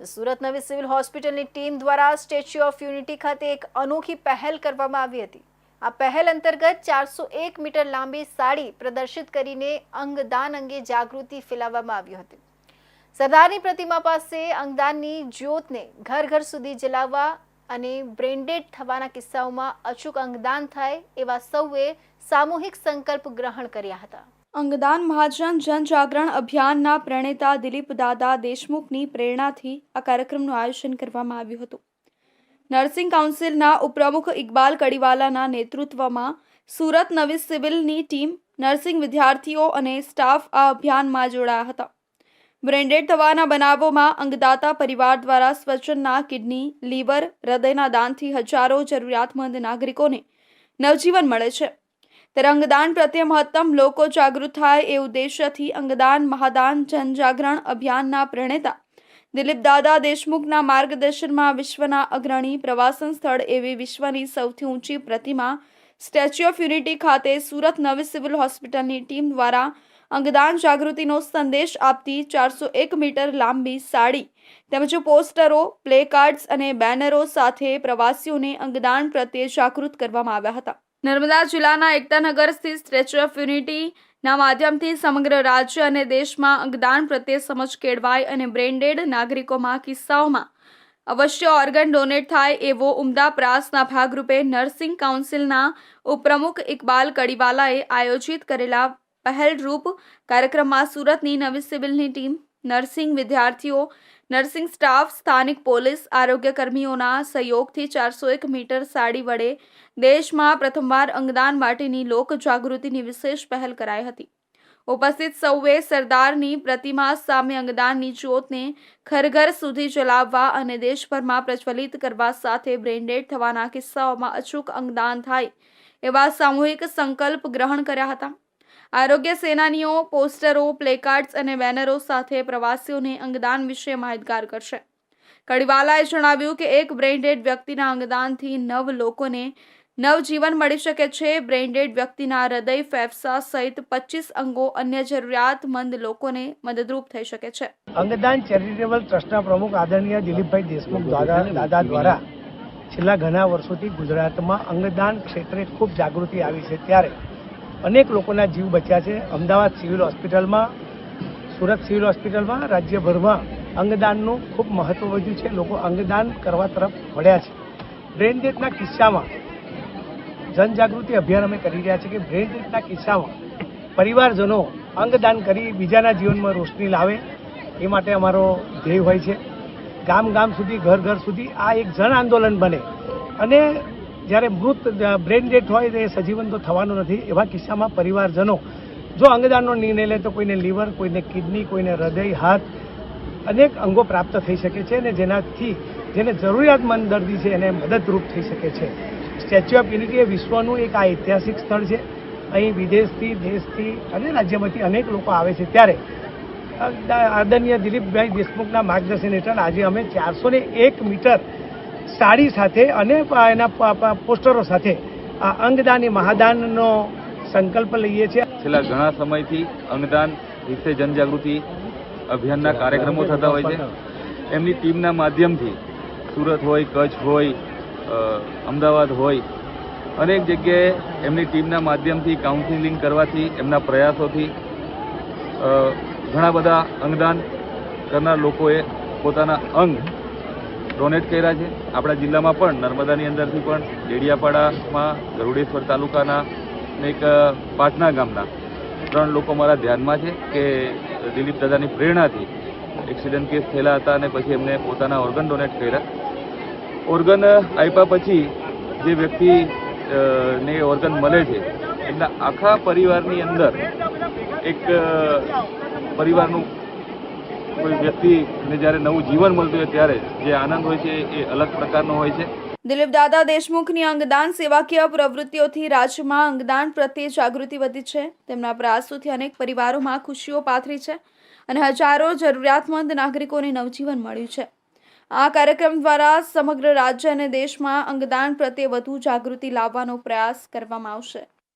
સુરત નવી સિવિલ હોસ્પિટલની ટીમ દ્વારા સ્ટેચ્યુ ઓફ યુનિટી ખાતે એક અનોખી પહેલ કરવામાં આવી હતી। આ પહેલ અંતર્ગત 401 મીટર લાંબી સાડી પ્રદર્શિત કરીને અંગદાન અંગે જાગૃતિ ફેલાવવામાં આવી હતી। સરદારની પ્રતિમા પાસે અંગદાનની જ્યોતને ઘર ઘર સુધી જલાવવા અને બ્રેન્ડેડ થવાના કિસ્સાઓમાં અચૂક અંગદાન થાય એવા સૌએ સામૂહિક સંકલ્પ ગ્રહણ કર્યા હતા। અંગદાન મહાજન જનજાગરણ અભિયાનના પ્રણેતા દિલીપ દાદા દેશમુખની પ્રેરણાથી આ કાર્યક્રમનું આયોજન કરવામાં આવ્યું હતું। નર્સિંગ કાઉન્સિલના ઉપપ્રમુખ ઇકબાલ કડીવાલાના નેતૃત્વમાં સુરત નવી સિવિલની ટીમ, નર્સિંગ વિદ્યાર્થીઓ અને સ્ટાફ આ અભિયાનમાં જોડાયા હતા। બ્રેન્ડેડ થવાના બનાવોમાં અંગદાતા પરિવાર દ્વારા સ્વજનના કિડની, લીવર, હૃદયના દાનથી હજારો જરૂરિયાતમંદ નાગરિકોને નવજીવન મળે છે। ત્યારે અંગદાન પ્રત્યે મહત્તમ લોકો જાગૃત થાય એ ઉદ્દેશ્યથી અંગદાન મહાદાન જનજાગરણ અભિયાનના પ્રણેતા દિલીપ દાદા દેશમુખના માર્ગદર્શનમાં વિશ્વના અગ્રણી પ્રવાસન સ્થળ એવી વિશ્વની સૌથી ઊંચી પ્રતિમા સ્ટેચ્યુ ઓફ યુનિટી ખાતે સુરત નવી સિવિલ હોસ્પિટલની ટીમ દ્વારા અંગદાન જાગૃતિનો સંદેશ આપતી 401 મીટર લાંબી સાડી તેમજ પોસ્ટરો, પ્લેકાર્ડ્સ અને બેનરો સાથે પ્રવાસીઓને અંગદાન પ્રત્યે જાગૃત કરવામાં આવ્યા હતા। નર્મદા જિલ્લાના એકતાનગર સ્થિત સ્ટેચ્યુ ઓફ યુનિટીના માધ્યમથી સમગ્ર રાજ્ય અને દેશમાં અંગદાન પ્રત્યે સમજ કેળવાય અને બ્રેન્ડેડ નાગરિકોમાં કિસ્સાઓમાં અવશ્ય ઓર્ગન ડોનેટ થાય એવો ઉમદા પ્રયાસના ભાગરૂપે નર્સિંગ કાઉન્સિલના ઉપપ્રમુખ ઇકબાલ કડીવાલાએ આયોજિત કરેલા પહેલરૂપ કાર્યક્રમમાં સુરતની નવી સિવિલની ટીમ, નર્સિંગ વિદ્યાર્થીઓ, નર્સિંગ સ્ટાફ, સ્થાનિક પોલીસ, આરોગ્ય કર્મીઓના સહયોગથી 401 મીટર સાડી વડે દેશમાં પ્રથમવાર અંગદાન માટેની લોક જાગૃતિની વિશેષ પહેલ કરાઈ હતી। ઉપસ્થિત સૌએ સરદારની પ્રતિમા સામે અંગદાનની જ્યોતને ઘર ઘર સુધી જલાવવા અને દેશભરમાં પ્રજ્વલિત કરવા સાથે બ્રેન્ડેડ થવાના કિસ્સાઓમાં અચૂક અંગદાન થાય એવા સામૂહિક સંકલ્પ ગ્રહણ કર્યા હતા। આરોગ્ય સેનાનીઓ પોસ્ટરો, પ્લેકાર્ડ્સ અને બેનરો સાથે પ્રવાસીઓને અંગદાન વિશે માહિતગાર કરશે। કડીવાલાએ જણાવ્યું કે એક બ્રેન્ડેડ વ્યક્તિના અંગદાનથી 9 લોકોને નવજીવન મળી શકે છે। બ્રેન્ડેડ વ્યક્તિના હૃદય, ફેફસા સહિત 25 અંગો અન્ય જરૂરિયાતમંદ લોકોને મદદરૂપ થઈ શકે છે। અંગદાન ચેરિટેબલ ટ્રસ્ટના પ્રમુખ આદરણીય દિલીપભાઈ દેશમુખ દાદા દ્વારા છેલ્લા ઘણા વર્ષોથી ગુજરાતમાં અંગદાન ક્ષેત્રે ખૂબ જાગૃતિ આવી છે। ત્યારે અનેક લોકોના જીવ બચ્યા છે। અમદાવાદ સિવિલ હોસ્પિટલમાં, સુરત સિવિલ હોસ્પિટલમાં, રાજ્યભરમાં અંગદાનનું ખૂબ મહત્વ વધ્યું છે। લોકો અંગદાન કરવા તરફ વળ્યા છે। બ્રેન ડેથના કિસ્સામાં જનજાગૃતિ અભિયાન અમે કરી રહ્યા છીએ કે બ્રેન ડેથના કિસ્સામાં પરિવારજનો અંગદાન કરી બીજાના જીવનમાં રોશની લાવે એ માટે અમારો ધ્યેય હોય છે। ગામ ગામ સુધી, ઘર ઘર સુધી આ એક જન આંદોલન બને અને જ્યારે મૃત બ્રેન ડેથ હોય તો એ સજીવન તો થવાનું નથી। એવા કિસ્સામાં પરિવારજનો જો અંગદાનનો નિર્ણય લે તો કોઈને લીવર, કોઈને કિડની, કોઈને હૃદય, હાથ અનેક અંગો પ્રાપ્ત થઈ શકે છે અને જેનાથી જેને જરૂરિયાતમંદ દર્દી છે એને મદદરૂપ થઈ શકે છે। સ્ટેચ્યુ ઓફ યુનિટી એ વિશ્વનું એક આ ઐતિહાસિક સ્થળ છે। અહીં વિદેશથી, દેશથી અને રાજ્યમાંથી અનેક લોકો આવે છે। ત્યારે આદરણીય દિલીપભાઈ દેશમુખના માર્ગદર્શન હેઠળ આજે અમે 401 મીટર સાડી સાથે અને એના પોસ્ટરો સાથે આ અંગદાન એ મહાદાનનો સંકલ્પ લઈએ છીએ। છેલ્લા ઘણા સમયથી અંગદાન વિશે જનજાગૃતિ અભિયાનના કાર્યક્રમો થતા હોય છે। એમની ટીમના માધ્યમથી સુરત હોય, કચ્છ હોય, અમદાવાદ હોય, અનેક જગ્યાએ એમની ટીમના માધ્યમથી કાઉન્સિલિંગ કરવાથી, એમના પ્રયાસોથી ઘણા બધા અંગદાન કરનાર લોકોએ પોતાના અંગ ડોનેટ કર્યા છે। આપણા જિલ્લામાં પણ નર્મદાની અંદરથી પણ ડેડિયાપાડામાં, ગરુડેશ્વર તાલુકાના એક પાટના ગામના 3 લોકો મારા ધ્યાનમાં છે કે દિલીપ દાદાની પ્રેરણાથી એક્સિડન્ટ કેસ થયેલા હતા અને પછી એમને પોતાના ઓર્ગન ડોનેટ કર્યા। ઓર્ગન આપ્યા પછી જે વ્યક્તિને ઓર્ગન મળે છે એમના આખા પરિવારની અંદર એક પરિવારનું કોઈ વ્યક્તિને જ્યારે નવું જીવન મળતું હોય ત્યારે જે આનંદ હોય છે એ અલગ પ્રકારનો હોય છે। દિલીપ દાદા દેશમુખની અંગદાન સેવાકીય પ્રવૃત્તિઓથી રાજ્યમાં અંગદાન પ્રત્યે જાગૃતિ વધી છે। તેમના પ્રયાસોથી અનેક પરિવારોમાં ખુશીઓ પાથરી છે અને હજારો જરૂરિયાતમંદ નાગરિકોને નવજીવન મળ્યું છે। આ કાર્યક્રમ દ્વારા સમગ્ર રાજ્ય અને દેશમાં અંગદાન પ્રત્યે વધુ જાગૃતિ લાવવાનો પ્રયાસ કરવામાં આવશે।